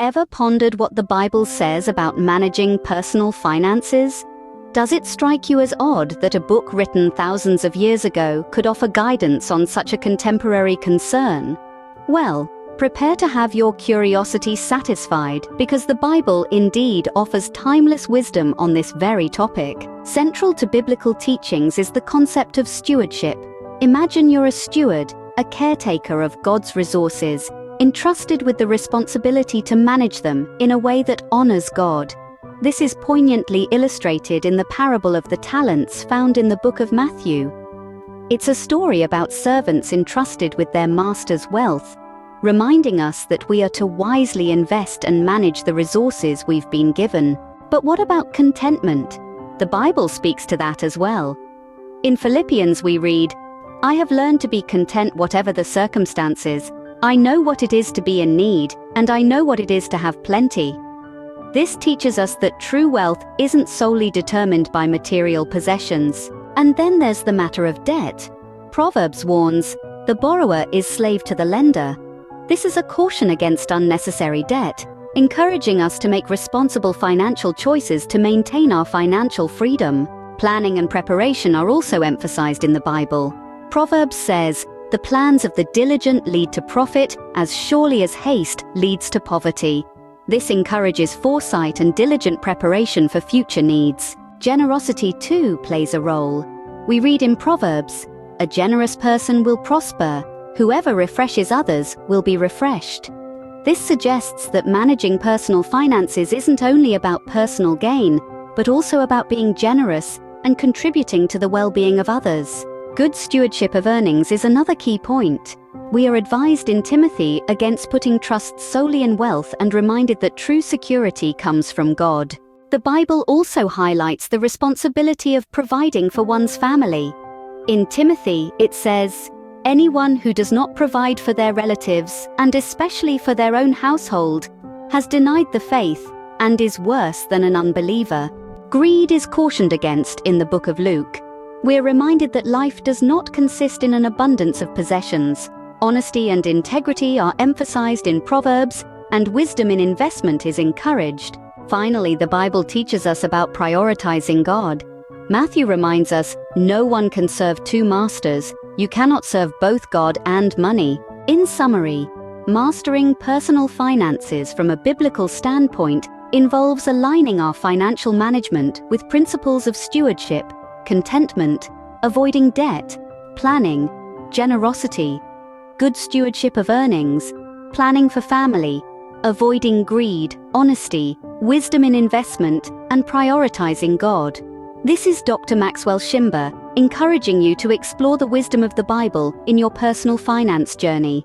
ever pondered what the Bible says about managing personal finances? Does it strike you as odd that a book written thousands of years ago could offer guidance on such a contemporary concern? Well, prepare to have your curiosity satisfied, because the Bible indeed offers timeless wisdom on this very topic. Central to biblical teachings is the concept of stewardship. Imagine you're a steward, a caretaker of God's resources, entrusted with the responsibility to manage them in a way that honors God. This is poignantly illustrated in the parable of the talents found in the book of Matthew. It's a story about servants entrusted with their master's wealth, reminding us that we are to wisely invest and manage the resources we've been given. But what about contentment? The Bible speaks to that as well. In Philippians we read, "I have learned to be content whatever the circumstances. I know what it is to be in need, and I know what it is to have plenty." This teaches us that true wealth isn't solely determined by material possessions. And then there's the matter of debt. Proverbs warns, "The borrower is slave to the lender." This is a caution against unnecessary debt, encouraging us to make responsible financial choices to maintain our financial freedom. Planning and preparation are also emphasized in the Bible. Proverbs says, "The plans of the diligent lead to profit, as surely as haste leads to poverty." This encourages foresight and diligent preparation for future needs. Generosity too plays a role. We read in Proverbs, "A generous person will prosper. Whoever refreshes others will be refreshed." This suggests that managing personal finances isn't only about personal gain, but also about being generous and contributing to the well-being of others. Good stewardship of earnings is another key point. We are advised in Timothy against putting trust solely in wealth and reminded that true security comes from God. The Bible also highlights the responsibility of providing for one's family. In Timothy, it says, "Anyone who does not provide for their relatives, and especially for their own household, has denied the faith and is worse than an unbeliever." Greed is cautioned against in the book of Luke. We're reminded that life does not consist in an abundance of possessions. Honesty and integrity are emphasized in Proverbs, and wisdom in investment is encouraged. Finally, the Bible teaches us about prioritizing God. Matthew reminds us, "No one can serve two masters. You cannot serve both God and money." In summary, mastering personal finances from a biblical standpoint involves aligning our financial management with principles of stewardship, contentment, avoiding debt, planning, generosity, good stewardship of earnings, planning for family, avoiding greed, honesty, wisdom in investment, and prioritizing God. This is Dr. Maxwell Shimber, encouraging you to explore the wisdom of the Bible in your personal finance journey.